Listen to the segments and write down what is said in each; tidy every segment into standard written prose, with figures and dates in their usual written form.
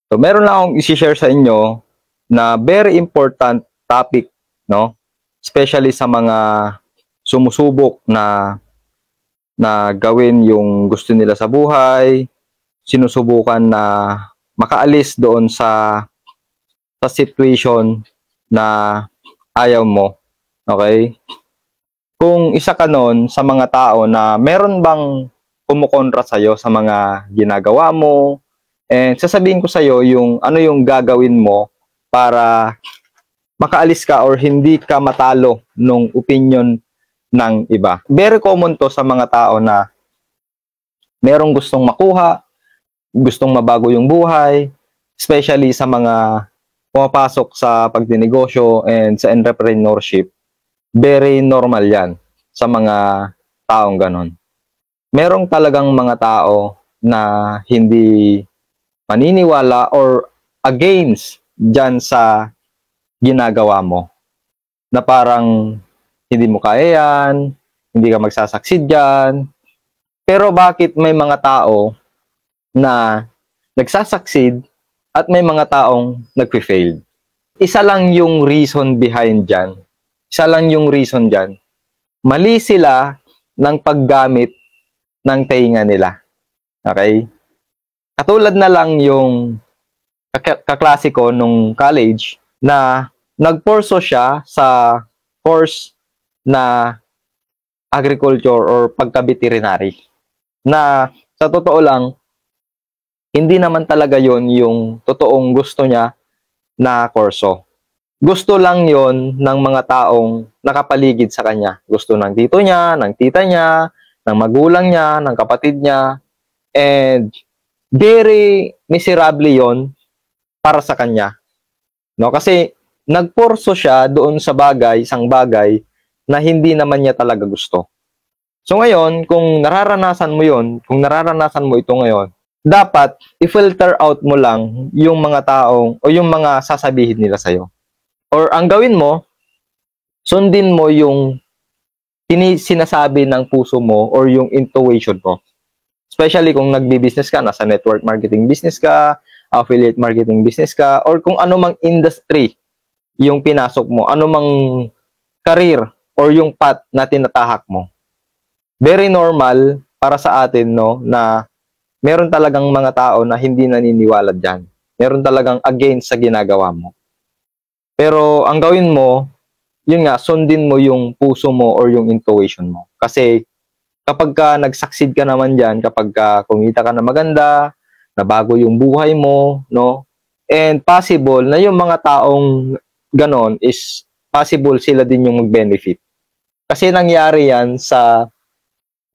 So, meron lang akong i-share sa inyo na very important topic, no? Especially sa mga sumusubok na gawin yung gusto nila sa buhay, sinusubukan na makaalis doon sa situation na ayaw mo. Okay? Kung isa ka nun sa mga tao na meron bang kumukontra sa'yo sa mga ginagawa mo, and sasabihin ko sa'yo yung ano yung gagawin mo para makaalis ka or hindi ka matalo nung opinion ng iba. Very common to sa mga tao na merong gustong makuha, gustong mabago yung buhay, especially sa mga pumapasok sa pagdinegosyo and sa entrepreneurship. Very normal yan sa mga taong ganon. Merong talagang mga tao na hindi maniniwala or against dyan sa ginagawa mo. Na parang hindi mo kaya yan, hindi ka magsasucceed dyan. Pero bakit may mga tao na nagsasucceed at may mga taong nagpe-fail? Isa lang yung reason behind dyan. Isa lang yung reason dyan. Mali sila ng paggamit ng tainga nila. Okay? Katulad na lang yung kaklase ko nung college na nagporso siya sa course na agriculture or pagka-veterinary. Na sa totoo lang, hindi naman talaga yon yung totoong gusto niya na kurso. Gusto lang yon ng mga taong nakapaligid sa kanya. Gusto ng tito niya, ng tita niya, ng magulang niya, ng kapatid niya. And very miserable yon para sa kanya. No? Kasi nagporso siya doon sa bagay, isang bagay na hindi naman niya talaga gusto. So ngayon, kung nararanasan mo yon, kung nararanasan mo ito ngayon, dapat i-filter out mo lang yung mga taong o yung mga sasabihin nila sa'yo. Or ang gawin mo, sundin mo yung sinasabi ng puso mo or yung intuition mo. Especially kung nagbi-business ka, nasa network marketing business ka, affiliate marketing business ka, or kung ano mang industry yung pinasok mo, ano mang career or yung path na tinatahak mo. Very normal para sa atin, no, na meron talagang mga tao na hindi naniniwala dyan. Meron talagang against sa ginagawa mo. Pero ang gawin mo, yun nga, sundin mo yung puso mo or yung intuition mo. Kasi kapag ka nag-succeed ka naman dyan, kapag ka kumita ka na maganda, nabago yung buhay mo, no, and possible na yung mga taong ganon is possible sila din yung mag-benefit. Kasi nangyari yan sa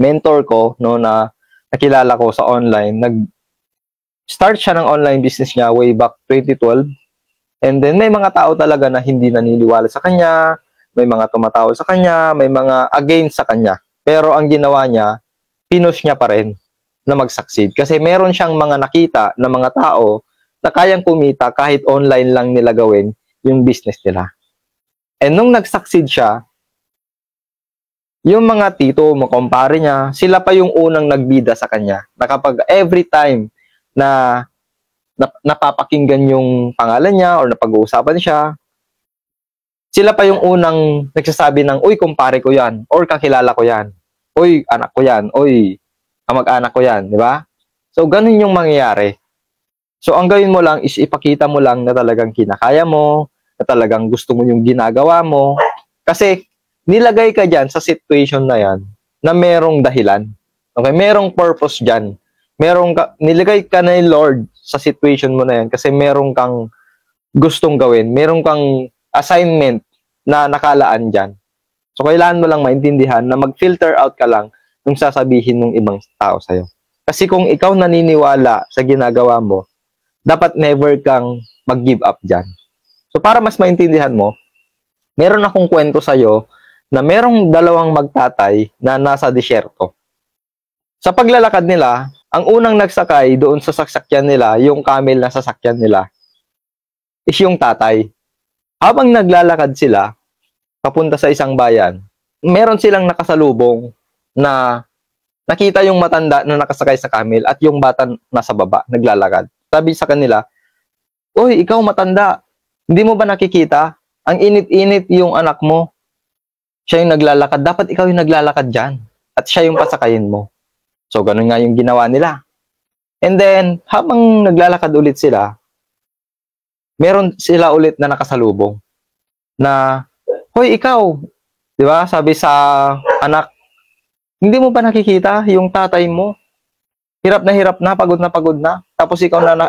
mentor ko, no, na nakilala ko sa online. Nag-start siya ng online business niya way back 2012. And then may mga tao talaga na hindi naniniwala sa kanya, may mga tumatawa sa kanya, may mga against sa kanya. Pero ang ginawa niya, pinush niya pa rin na mag-succeed. Kasi meron siyang mga nakita na mga tao na kayang kumita kahit online lang nila gawin yung business nila. And nung nag-succeed siya, yung mga tito, makumpare niya, sila pa yung unang nagbida sa kanya. Na kapag every time na napapakinggan yung pangalan niya or napag-uusapan siya, sila pa yung unang nagsasabi ng, uy, kumpare ko yan, or kakilala ko yan, uy, anak ko yan, uy, kamag-anak ko yan, di ba? So, ganun yung mangyayari. So, ang gawin mo lang is ipakita mo lang na talagang kinakaya mo, na talagang gusto mo yung ginagawa mo. Kasi, nilagay ka dyan sa situation na yan na merong dahilan. Okay? Merong purpose dyan. Nilagay ka na ni Lord sa situation mo na yan kasi merong kang gustong gawin. Merong kang assignment na nakalaan dyan. So, kailangan mo lang maintindihan na mag-filter out ka lang kung sasabihin ng ibang tao sa'yo. Kasi kung ikaw naniniwala sa ginagawa mo, dapat never kang mag-give up dyan. So, para mas maintindihan mo, meron akong kwento sa'yo na merong dalawang magtatay na nasa disyerto. Sa paglalakad nila, ang unang nagsakay doon sa sasakyan nila, yung camel na sasakyan nila, is yung tatay. Habang naglalakad sila, papunta sa isang bayan, meron silang nakasalubong na nakita yung matanda na nakasakay sa camel at yung bata nasa baba, naglalakad. Sabi sa kanila, Oy, ikaw matanda, hindi mo ba nakikita? Ang init-init yung anak mo. Siya yung naglalakad. Dapat ikaw yung naglalakad dyan. At siya yung pasakayin mo. So, ganun nga yung ginawa nila. And then, habang naglalakad ulit sila, meron sila ulit na nakasalubong. Na, hoy, ikaw, di ba? Sabi sa anak, hindi mo ba nakikita yung tatay mo? Hirap na, pagod na, pagod na. Tapos ikaw na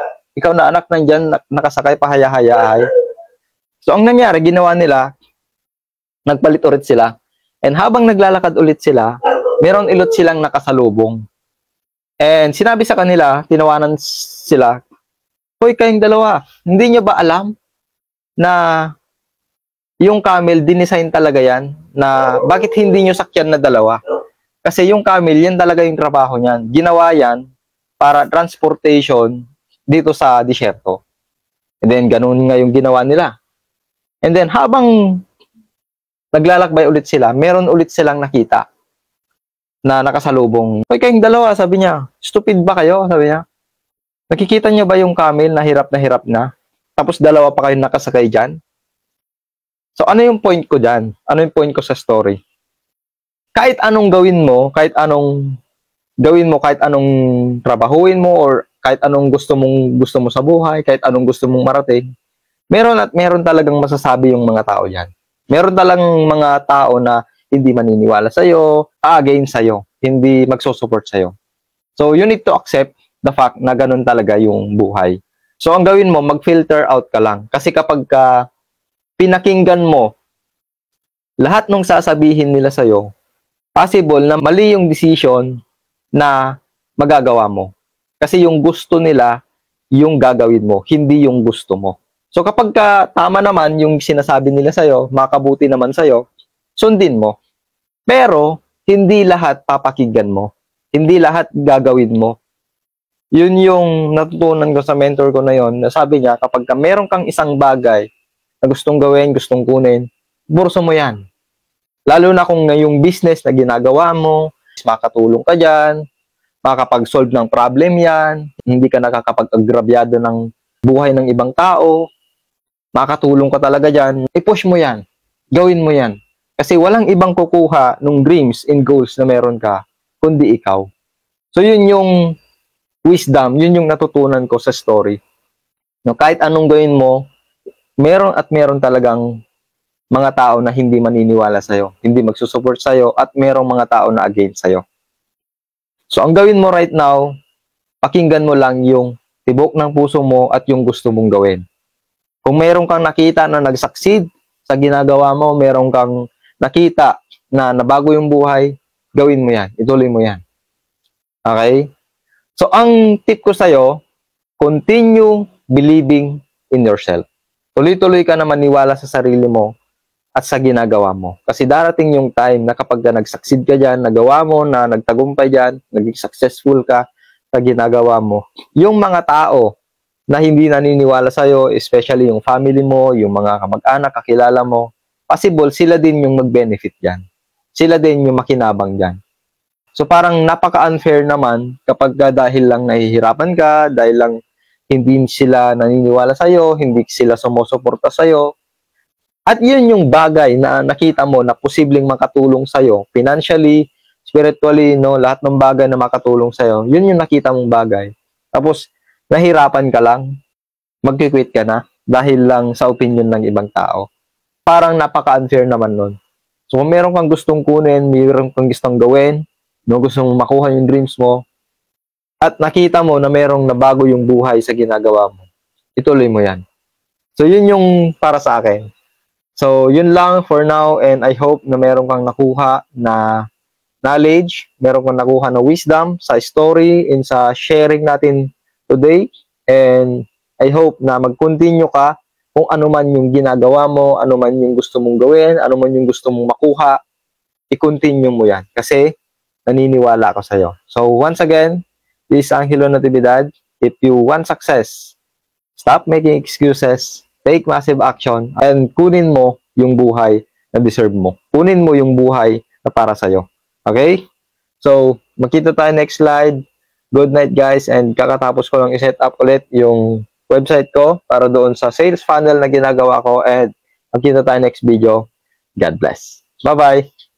anak nandyan, nakasakay pa haya-hayahay. So, ang nangyari, ginawa nila, nagpalit ulit sila. And habang naglalakad ulit sila, meron ulit silang nakasalubong. And sinabi sa kanila, tinawanan sila, hoy, kayong dalawa, hindi niyo ba alam na yung camel, dinesign talaga yan, na bakit hindi nyo sakyan na dalawa? Kasi yung camel, yan talaga yung trabaho niyan. Ginawa yan para transportation dito sa disyerto. And then, ganun nga yung ginawa nila. And then, habang naglalakbay ulit sila, meron ulit silang nakita na nakasalubong. Hoy, kayong dalawa, sabi niya, stupid ba kayo? Sabi niya, nakikita niyo ba yung camel na hirap na? Tapos dalawa pa kayo nakasakay dyan? So, ano yung point ko dyan? Ano yung point ko sa story? Kahit anong gawin mo, kahit anong trabahuin mo, or kahit anong gusto mo sa buhay, kahit anong gusto mong marating, meron talagang masasabi yung mga tao yan. Meron talagang mga tao na hindi maniniwala sa'yo, against sa'yo, hindi magsusupport sa'yo. So, you need to accept the fact na ganun talaga yung buhay. So, ang gawin mo, mag-filter out ka lang. Kasi kapag pinakinggan mo lahat ng sasabihin nila sa'yo, possible na mali yung decision na magagawa mo. Kasi yung gusto nila, yung gagawin mo, hindi yung gusto mo. So kapag tama naman yung sinasabi nila sa'yo, makabuti naman sa'yo, sundin mo. Pero, hindi lahat papakinggan mo. Hindi lahat gagawin mo. Yun yung natutunan ko sa mentor ko na yon. Sabi niya, kapag meron kang isang bagay na gustong gawin, gustong kunin, burso mo yan. Lalo na kung yung business na ginagawa mo, makatulong ka dyan, makakapag-solve ng problem yan, hindi ka nakakapag-agrabyado ng buhay ng ibang tao, makakatulong ka talaga dyan, i-push mo yan. Gawin mo yan. Kasi walang ibang kukuha ng dreams and goals na meron ka, kundi ikaw. So yun yung wisdom, yun yung natutunan ko sa story. No, kahit anong gawin mo, meron talagang mga tao na hindi maniniwala sa'yo, hindi magsusupport sa'yo, at merong mga tao na against sa'yo. So ang gawin mo right now, pakinggan mo lang yung tibok ng puso mo at yung gusto mong gawin. Kung meron kang nakita na nag-succeed sa ginagawa mo, meron kang nakita na nabago yung buhay, gawin mo yan. Ituloy mo yan. Okay? So, ang tip ko sa'yo, continue believing in yourself. Tuloy-tuloy ka na maniwala sa sarili mo at sa ginagawa mo. Kasi darating yung time na kapag nag-succeed ka dyan, nagawa mo na nagtagumpay dyan, naging successful ka sa ginagawa mo, yung mga tao na hindi naniniwala sa'yo, especially yung family mo, yung mga kamag-anak, kakilala mo, possible sila din yung mag-benefit dyan. Sila din yung makinabang dyan. So parang napaka-unfair naman kapag dahil lang nahihirapan ka, dahil lang hindi sila naniniwala sa'yo, hindi sila sumusuporta sa'yo. At yun yung bagay na nakita mo na posibleng makatulong sa'yo, financially, spiritually, no, lahat ng bagay na makatulong sa'yo, yun yung nakita mong bagay. Tapos, nahirapan ka lang, mag-quit ka na dahil lang sa opinion ng ibang tao. Parang napaka-unfair naman nun. So, kung meron kang gustong kunin, meron kang gustong gawin, no, gusto mong makuha yung dreams mo, at nakita mo na merong nabago yung buhay sa ginagawa mo, ituloy mo yan. So, yun yung para sa akin. So, yun lang for now, and I hope na meron kang nakuha na knowledge, meron kang nakuha na wisdom sa story and sa sharing natin today, and I hope na mag-continue ka kung ano man yung ginagawa mo, ano man yung gusto mong gawin, ano man yung gusto mong makuha, i-continue mo yan kasi naniniwala ako sa'yo. So once again, this is Angelo Natividad. If you want success, stop making excuses, take massive action, and kunin mo yung buhay na deserve mo. Kunin mo yung buhay na para sa'yo. Okay? So, makita tayo next slide. Good night guys, and kakatapos ko lang i-set up ulit yung website ko para doon sa sales funnel na ginagawa ko, and magkita tayo next video. God bless. Bye-bye!